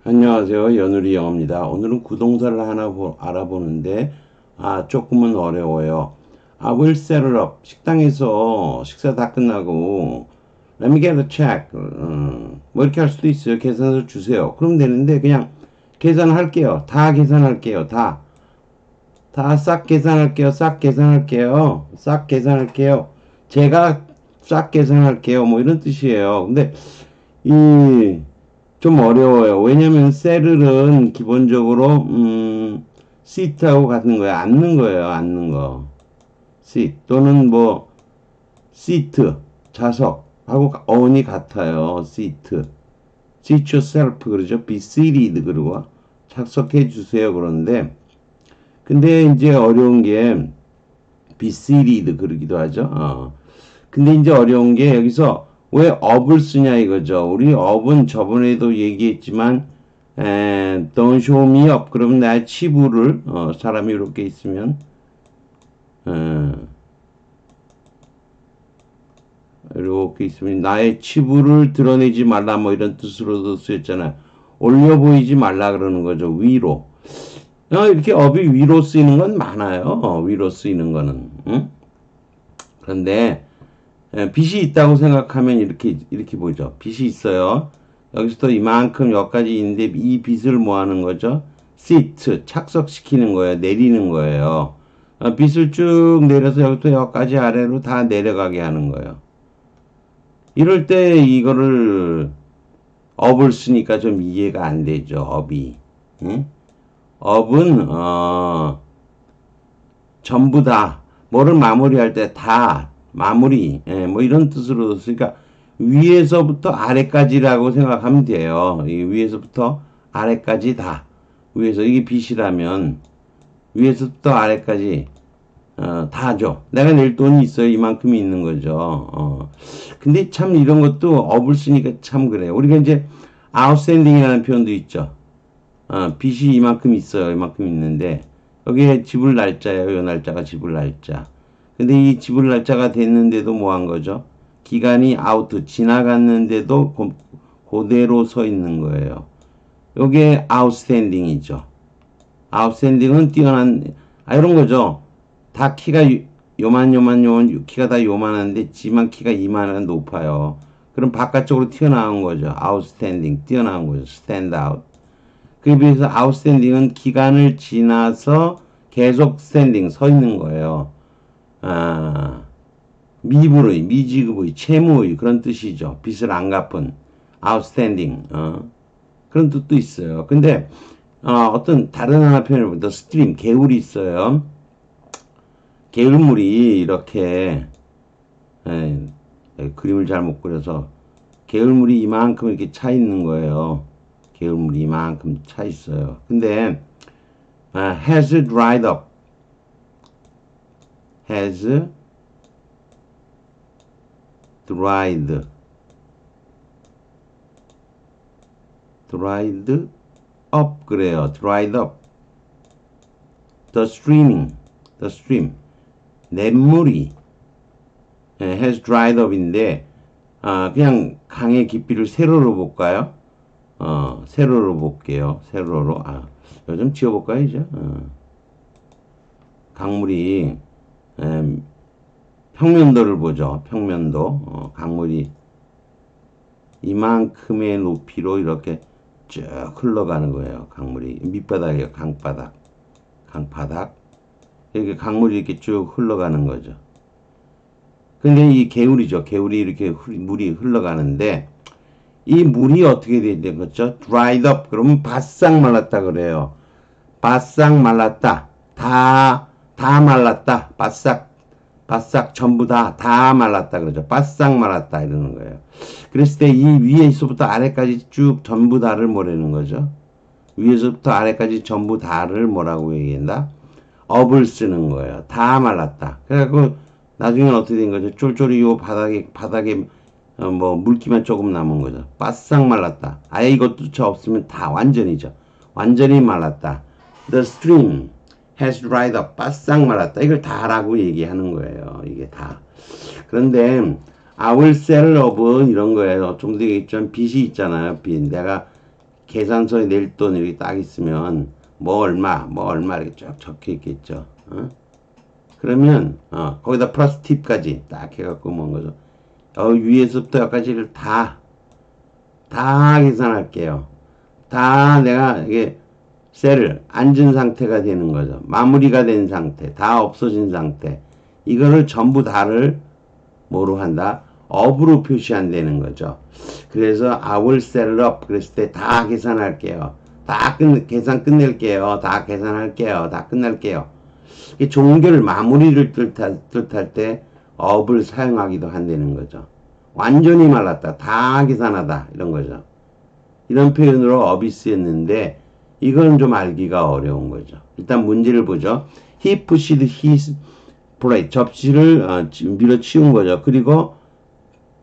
안녕하세요. 연우리 영어입니다. 오늘은 구동사를 하나 알아보는데, 조금은 어려워요. will set it up. 식당에서 식사 다 끝나고, let me get a check. 뭐 이렇게 할 수도 있어요. 계산서 주세요. 그럼 되는데, 그냥 계산할게요. 다 계산할게요. 다 싹 계산할게요. 싹 계산할게요. 싹 계산할게요. 제가 싹 계산할게요. 뭐 이런 뜻이에요. 근데, 이, 좀 어려워요. 왜냐면 셀은 기본적으로 시트하고 같은 거예요. 앉는 거예요. 앉는 거. sit 또는 뭐 시트 좌석하고 어원이 같아요. 시트 sit yourself 그러죠. be seated 그러고 착석해 주세요. 그런데 근데 이제 어려운 게 be seated 그러기도 하죠. 근데 이제 어려운 게 여기서 왜 up을 쓰냐 이거죠. 우리 up은 저번에도 얘기했지만 don't show me up 그러면 나의 치부를 사람이 이렇게 있으면 이렇게 있으면 나의 치부를 드러내지 말라 뭐 이런 뜻으로도 쓰였잖아요. 올려 보이지 말라 그러는 거죠. 위로. 이렇게 up이 위로 쓰이는 건 많아요. 위로 쓰이는 거는. 응? 그런데 빚이 있다고 생각하면 이렇게 보죠. 빚이 있어요. 여기서도 이만큼 여기까지 있는데 이 빚을 뭐 하는 거죠? sit 착석시키는 거예요. 내리는 거예요. 빚을 쭉 내려서 여기부터 여기까지 아래로 다 내려가게 하는 거예요. 이럴 때 이거를 업을 쓰니까 좀 이해가 안 되죠. 업이. 응? 업은 전부 다 뭐를 마무리할 때 다 마무리 뭐 이런 뜻으로 쓰니까 위에서부터 아래까지라고 생각하면 돼요. 이 위에서부터 아래까지 다 위에서 이게 빛이라면 위에서부터 아래까지 다죠. 내가 낼 돈이 있어요. 이만큼이 있는 거죠. 근데 참 이런 것도 업을 쓰니까 참 그래요. 우리가 이제 outstanding이라는 표현도 있죠. 빚이 이만큼 있어요. 이만큼 있는데 여기에 지불 날짜예요. 이 날짜가 지불 날짜. 근데 이 지불 날짜가 됐는데도 뭐 한 거죠? 기간이 아웃 지나갔는데도 그대로 서 있는 거예요. 요게 outstanding이죠. outstanding은 뛰어난 이런 거죠. 다 키가 요만 키가 다 요만한데 지만 키가 이만한 높아요. 그럼 바깥쪽으로 튀어나온 거죠. outstanding 뛰어나온 거죠. stand out. 그에 비해서 outstanding은 기간을 지나서 계속 standing 서 있는 거예요. 미불의, 미지급의, 채무의 그런 뜻이죠. 빚을 안 갚은 outstanding 그런 뜻도 있어요. 근데 어떤 다른 하나 표현을 보면 the stream 개울이 있어요. 개울물이 이렇게 그림을 잘못 그려서 개울물이 이만큼 이렇게 차 있는 거예요. 개울물이 이만큼 차 있어요. 근데 has dried up has dried up 그래요. dried up the stream 냇물이 has dried up인데 그냥 강의 깊이를 세로로 볼까요? 세로로 볼게요. 세로로 요즘 지어볼까요 이제? 강물이 평면도를 보죠. 평면도 강물이 이만큼의 높이로 이렇게 쭉 흘러가는 거예요. 강물이 밑바닥이에요. 강바닥 이렇게 강물이 이렇게 쭉 흘러가는 거죠. 근데 이 개울이죠. 개울이 이렇게 물이 흘러가는데 이 물이 어떻게 되는 거죠? dried up 그러면 바싹 말랐다 그래요. 바싹 말랐다. 다 말랐다. 바싹 전부 다 말랐다 그러죠. 바싹 말랐다 이러는 거예요. 그랬을 때 이 위에서부터 아래까지 쭉 전부 다를 뭐라는 거죠? 위에서부터 아래까지 전부 다를 뭐라고 얘기한다? 업을 쓰는 거예요. 다 말랐다. 그래갖고 나중에는 어떻게 된 거죠? 쫄쫄이 요 바닥에 뭐 물기만 조금 남은 거죠. 바싹 말랐다. 아예 이것조차 없으면 다 완전이죠. 완전히 말랐다. The stream has dried up. 바싹 말랐다. 이걸 다라고 얘기하는 거예요. 이게 다. 그런데 I will sell up 이런 거예요. 좀 전에 얘기했지만 빚이 있잖아요. 빚. 내가 계산서에 낼 돈 이렇게 딱 있으면 뭐 얼마 이렇게 쫙 적혀 있겠죠. 어? 그러면 거기다 플러스 팁까지 딱 해갖고 뭔 거죠. 위에서부터 여기까지를 다 계산할게요. 다 내가 이게 셀을 앉은 상태가 되는 거죠. 마무리가 된 상태, 다 없어진 상태. 이거를 전부 다를 뭐로 한다? 업으로 표시한다는 거죠. 그래서 I will set up 그랬을 때 다 계산할게요. 계산 끝낼게요. 다 계산할게요. 다 끝낼게요. 종결 마무리를 뜻할 때 업을 사용하기도 한다는 거죠. 완전히 말랐다. 다 계산하다. 이런 거죠. 이런 표현으로 업이 쓰였는데 이건 좀 알기가 어려운 거죠. 일단 문제를 보죠. He pushed his plate. 접시를 밀어치운 거죠. 그리고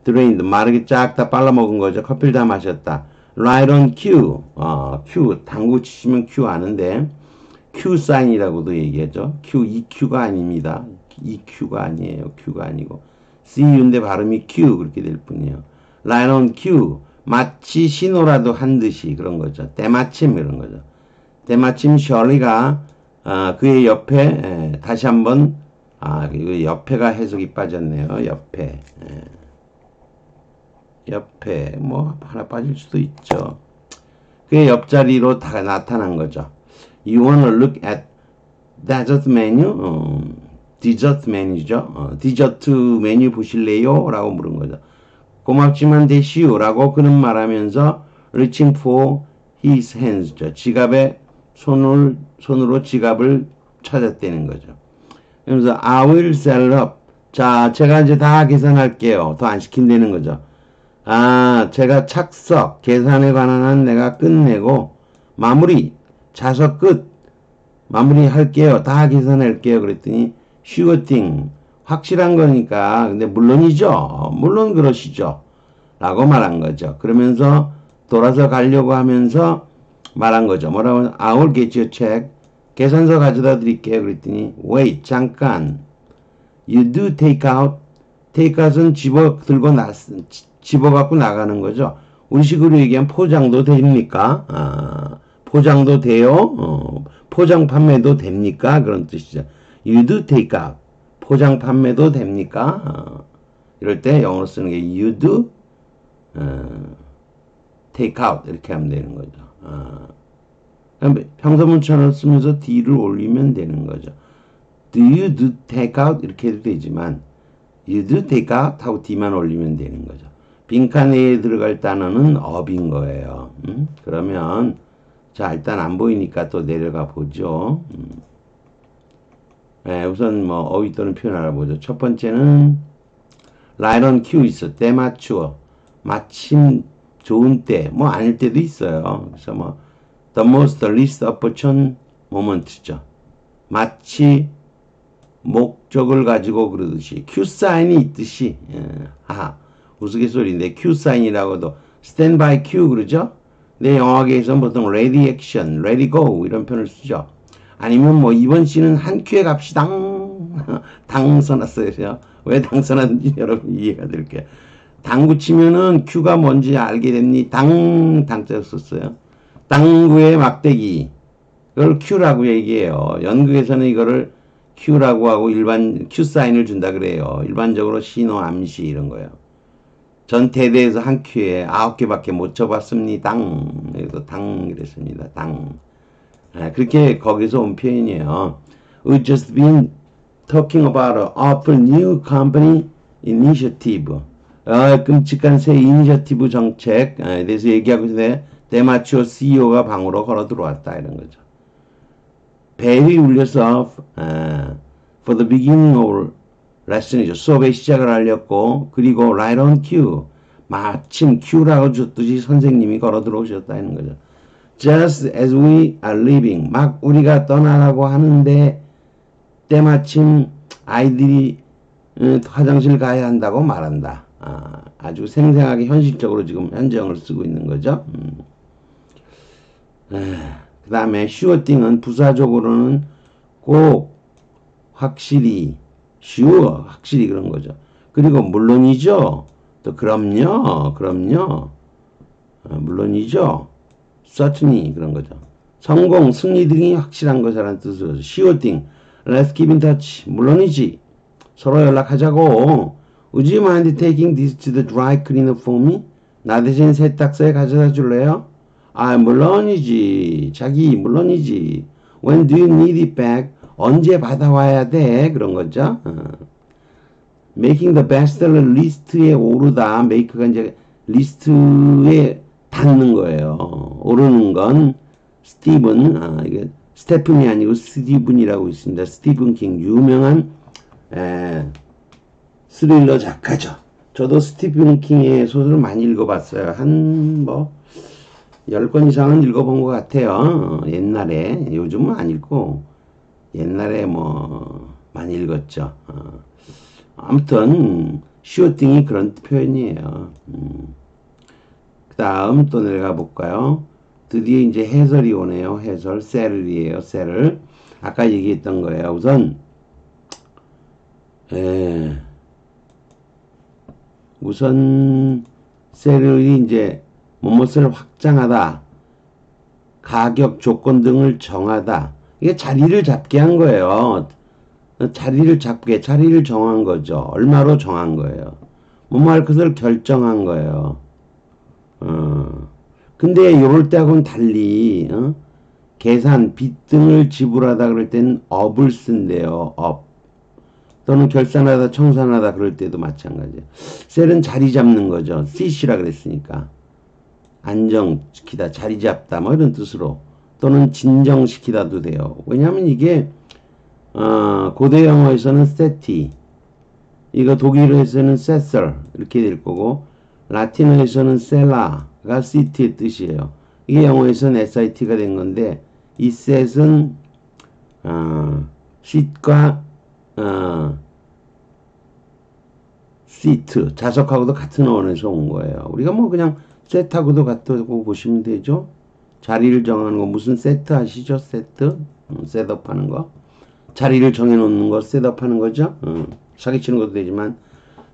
drained. 마르게 쫙 다 빨아먹은 거죠. 커피를 다 마셨다. Right on cue. Q. 당구 치시면 Q 아는데 Q 사인이라고도 얘기하죠. Q, EQ가 아닙니다. EQ가 아니에요. Q가 아니고. CU인데 발음이 Q 그렇게 될 뿐이에요. Right on cue. 마치 신호라도 한 듯이 그런 거죠. 때마침 이런 거죠. 때마침 셜리가 그의 옆에 다시 한번 이거 옆에가 해석이 빠졌네요. 옆에 뭐 하나 빠질 수도 있죠. 그의 옆자리로 다 나타난 거죠. You wanna look at dessert menu? 디저트 메뉴죠. 디저트 메뉴 보실래요? 라고 물은 거죠. 고맙지만 대시오 라고 그는 말하면서 reaching for his hands죠. 지갑에 손으로 지갑을 찾았다는 거죠. 그러면서 I will sell up. 자, 제가 이제 다 계산할게요. 더 안 시킨다는 거죠. 제가 착석, 계산에 관한 한 내가 끝내고 마무리, 자석 끝, 마무리 할게요. 다 계산할게요. 그랬더니 sure thing. 확실한 거니까. 근데 물론이죠. 물론 그러시죠. 라고 말한 거죠. 그러면서 돌아서 가려고 하면서 말한 거죠. 뭐라고? I will get you a check. 계산서 가져다 드릴게요. 그랬더니 wait, 잠깐. You do take out. take out은 집어갖고 나가는 거죠. 우리식으로 얘기하면 포장도 됩니까? 포장도 돼요? 포장 판매도 됩니까? 그런 뜻이죠. You do take out. 포장 판매도 됩니까? 이럴 때 영어로 쓰는 게 you do take out 이렇게 하면 되는 거죠. 평소문처럼 쓰면서 D를 올리면 되는 거죠. Do you do take out 이렇게 해도 되지만 you do take out 하고 D만 올리면 되는 거죠. 빈칸에 들어갈 단어는 업인 거예요. 그러면 자 일단 안 보이니까 또 내려가 보죠. 우선 뭐 어휘 또는 표현 알아보죠. 첫 번째는 right on cue 있어. 때 맞추어. 마침 좋은 때, 뭐 아닐 때도 있어요. 그래서 뭐 the most least opportune moment죠. 마치 목적을 가지고 그러듯이 Q 사인이 있듯이 우스갯소리인데 Q 사인이라고도 stand by Q 그러죠. 내 영어계에서는 보통 ready action, ready go 이런 표현을 쓰죠. 아니면 뭐 이번 씨는 한 큐에 갑시다. 당 써놨어요. 왜 당 써놨는지 여러분 이해가 될게요. 당구 치면은 큐가 뭔지 알게 됐니? 당자 썼어요. 당구의 막대기. 그걸 큐라고 얘기해요. 연극에서는 이거를 큐라고 하고 일반 큐 사인을 준다 그래요. 일반적으로 신호 암시 이런 거예요. 전 대대에서 한 큐에 9개밖에 못 쳐봤습니다. 그래서 당 이랬습니다. 당. 그렇게 거기서 온 표현이에요. We've just been talking about an awful new company initiative. 끔찍한 새 이니셔티브 정책에 대해서 얘기하고 있는데 대마초 CEO가 방으로 걸어 들어왔다 이런 거죠. 벨이 울려서 for the beginning of lesson이죠. 수업의 시작을 알렸고 그리고 right on cue 마침 cue라고 줬듯이 선생님이 걸어 들어오셨다는 거죠. Just as we are leaving 막 우리가 떠나라고 하는데 때마침 아이들이 화장실 가야 한다고 말한다. 아주 생생하게 현실적으로 지금 현재형을 쓰고 있는 거죠. 그 다음에 sure thing은 부사적으로는 꼭 확실히 sure 확실히 그런 거죠. 그리고 물론이죠. 또 그럼요 물론이죠. certainly 그런 거죠. 성공, 승리 등이 확실한 것이라는 뜻으로 sure thing, let's keep in touch, 물론이지. 서로 연락하자고. Would you mind taking this to the dry cleaner for me? 나 대신 세탁소에 가져다 줄래요? 아, 물론이지. 자기, 물론이지. When do you need it back? 언제 받아와야 돼? 그런 거죠. Making the bestseller 리스트에 오르다. make가 이제 리스트에 닿는 거예요. 오르는 건 스티븐, 이게 스테픈이 아니고 스티븐이라고 있습니다. 스티븐 킹, 유명한 스릴러 작가죠. 저도 스티븐 킹의 소설을 많이 읽어봤어요. 한 10권 이상은 읽어본 것 같아요. 옛날에. 요즘은 안 읽고 옛날에 많이 읽었죠. 아무튼 슈팅이 그런 표현이에요. 그 다음 또 내려가 볼까요? 드디어 이제 해설이 오네요. 해설 셀이에요. 셀을 아까 얘기했던 거예요. 우선 셀이 이제 무엇을 확장하다, 가격 조건 등을 정하다. 이게 자리를 잡게 한 거예요. 자리를 정한 거죠. 얼마로 정한 거예요. 뭐뭐 할 것을 결정한 거예요. 근데 요럴 때하고는 달리, 계산, 빚 등을 지불하다 그럴 때는 업을 쓴대요. 업. 또는 결산하다, 청산하다 그럴 때도 마찬가지예요. 셀은 자리 잡는 거죠. sit이라 그랬으니까. 안정시키다, 자리 잡다, 이런 뜻으로. 또는 진정시키다도 돼요. 왜냐하면 이게, 고대 영어에서는 세티, 이거 독일어에서는 세설, 이렇게 될 거고, 라틴어에서는 셀라가 시티의 뜻이에요. 이게 영어에서는 SIT가 된 건데, 이 셋은, 시트과, 시트, 자석하고도 같은 어원에서 온 거예요. 우리가 그냥 셋하고도 같다고 보시면 되죠. 자리를 정하는 거, 무슨 세트 아시죠? 세트? 셋업 하는 거. 자리를 정해놓는 거, 셋업 하는 거죠. 사기치는 것도 되지만,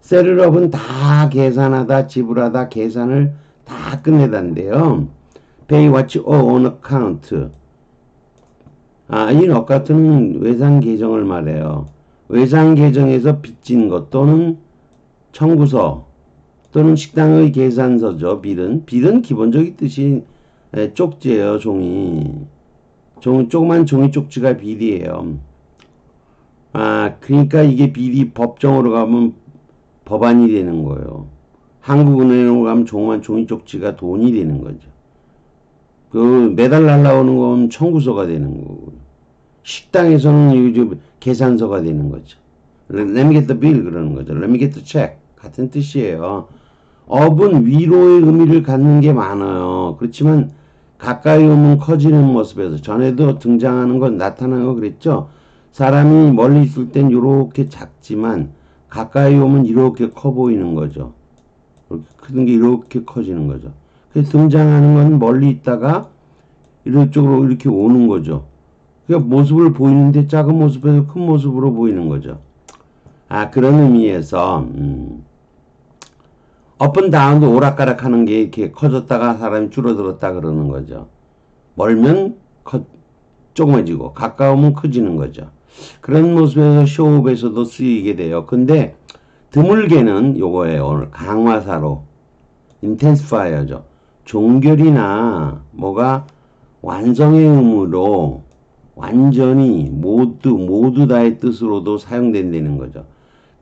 셋업은 다 계산하다, 지불하다, 계산을 다 끝내다인데요. Pay what you owe on account. 이 account는 외상 계정을 말해요. 외상 계정에서 빚진 것 또는 청구서 또는 식당의 계산서죠. 빌은 기본적인 뜻이 쪽지예요. 종이. 조그만 종이 쪽지가 빌이에요. 그러니까 이게 빌이 법정으로 가면 법안이 되는 거예요. 한국은행으로 가면 조그만 종이 쪽지가 돈이 되는 거죠. 매달 날라오는 건 청구서가 되는 거고, 식당에서는 요즘 계산서가 되는 거죠. Let me get the bill 그러는 거죠. Let me get the check 같은 뜻이에요. 업은 위로의 의미를 갖는 게 많아요. 그렇지만 가까이 오면 커지는 모습에서 전에도 등장하는 건 나타나는 거 그랬죠. 사람이 멀리 있을 땐 이렇게 작지만 가까이 오면 이렇게 커 보이는 거죠. 큰 게 이렇게 커지는 거죠. 그래서 등장하는 건 멀리 있다가 이쪽으로 이렇게 오는 거죠. 그러니까 모습을 보이는데 작은 모습에서 큰 모습으로 보이는 거죠. 그런 의미에서 업은 다운도 오락가락 하는 게 이렇게 커졌다가 사람이 줄어들었다 그러는 거죠. 멀면 조그매지고 가까우면 커지는 거죠. 그런 모습에서 쇼업에서도 쓰이게 돼요. 근데 드물게는 요거예요. 오늘 강화사로 intensifier죠. 종결이나 뭐가 완성의 의무로 완전히 모두 다의 뜻으로도 사용된다는 거죠.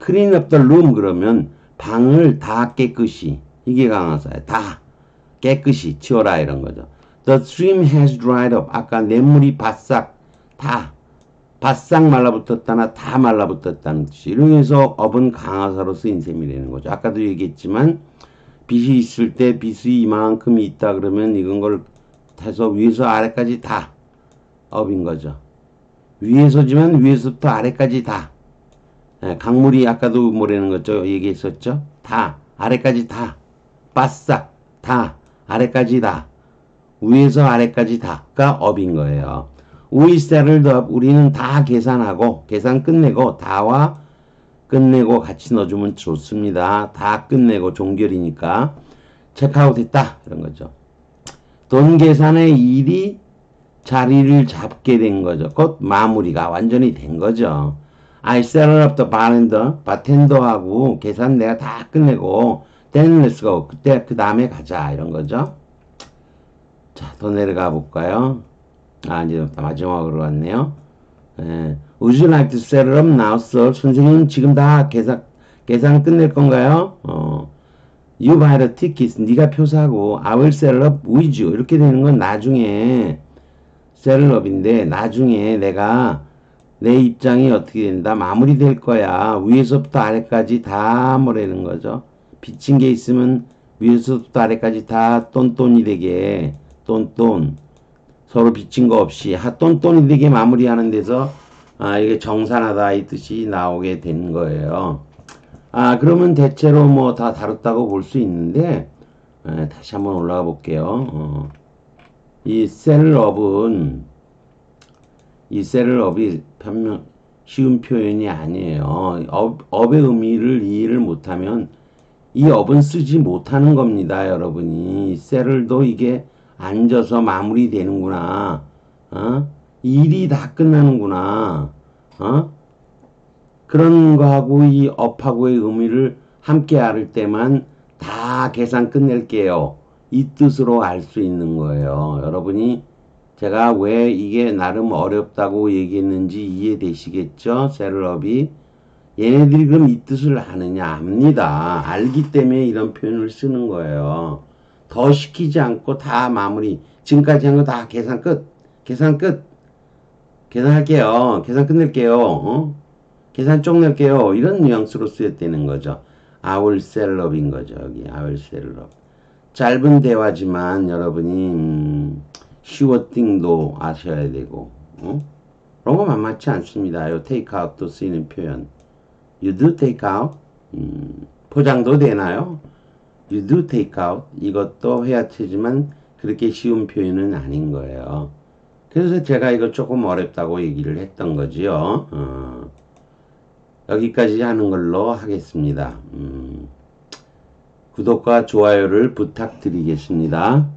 clean up the room 그러면 방을 다 깨끗이, 이게 강화사예요. 다 깨끗이 치워라 이런 거죠. The stream has dried up. 아까 냇물이 바싹 말라붙었다나 다 말라붙었다는 뜻이. 이러면서 up은 강화사로 쓰인 셈이라는 거죠. 아까도 얘기했지만 빚이 있을 때 빚이 이만큼이 있다 그러면 이건 걸 해서 위에서 아래까지 다 up인 거죠. 위에서지만 위에서부터 아래까지 다. 강물이 아까도 뭐라는 거죠? 얘기했었죠? 다 아래까지 다 바싹 다 아래까지 다 위에서 아래까지 다가 up인 거예요. We settled up. 우리는 다 계산하고 계산 끝내고 다와 끝내고 같이 넣어주면 좋습니다. 다 끝내고 종결이니까 체크아웃 했다 이런 거죠. 돈 계산의 일이 자리를 잡게 된 거죠. 곧 마무리가 완전히 된 거죠. I settled up the bartender, 바텐더하고 계산 내가 다 끝내고 then let's go. 그때 그 다음에 가자 이런 거죠. 자, 더 내려가 볼까요? 아, 이제 마지막으로 왔네요. 예. Would you like to set it up now, sir? 선생님 지금 다 계산 끝낼 건가요? You buy the tickets. 네가 표 사고 I will set it up with you. 이렇게 되는 건 나중에 set it up인데 나중에 내가 내 입장이 어떻게 된다? 마무리될 거야. 위에서부터 아래까지 다 뭐라는 거죠. 빚진 게 있으면 위에서부터 아래까지 다 똔똔이 되게 똔똔 서로 빚진 거 없이 똔똔이 되게 마무리하는 데서 이게 정산하다 이 뜻이 나오게 된 거예요. 그러면 대체로 뭐 다 다뤘다고 볼 수 있는데 다시 한번 올라가 볼게요. 이 셀럽은 이 셀럽이 쉬운 표현이 아니에요. 업의 의미를 이해를 못하면 이 업은 쓰지 못하는 겁니다, 여러분이. 셀을도 이게 앉아서 마무리되는구나. 일이 다 끝나는구나. 그런 거하고 이 업하고의 의미를 함께 알을 때만 다 계산 끝낼게요. 이 뜻으로 알 수 있는 거예요. 여러분이 제가 왜 이게 나름 어렵다고 얘기했는지 이해되시겠죠? 셀럽이. 얘네들이 그럼 이 뜻을 아느냐? 압니다. 알기 때문에 이런 표현을 쓰는 거예요. 더 시키지 않고 다 마무리. 지금까지 한 거 다 계산 끝. 계산 끝. 계산할게요. 계산 끝낼게요. 계산 쪽 낼게요. 이런 뉘앙스로 쓰였다는 거죠. I will sell up인 거죠. 여기 I will sell up. 짧은 대화지만 여러분이 쉬워띵도 아셔야 되고 그런 거 만만치 않습니다. 요 take out도 쓰이는 표현. You do take out. 포장도 되나요? You do take out. 이것도 회화체지만 그렇게 쉬운 표현은 아닌 거예요. 그래서 제가 이거 조금 어렵다고 얘기를 했던 거지요. 여기까지 하는 걸로 하겠습니다. 구독과 좋아요를 부탁드리겠습니다.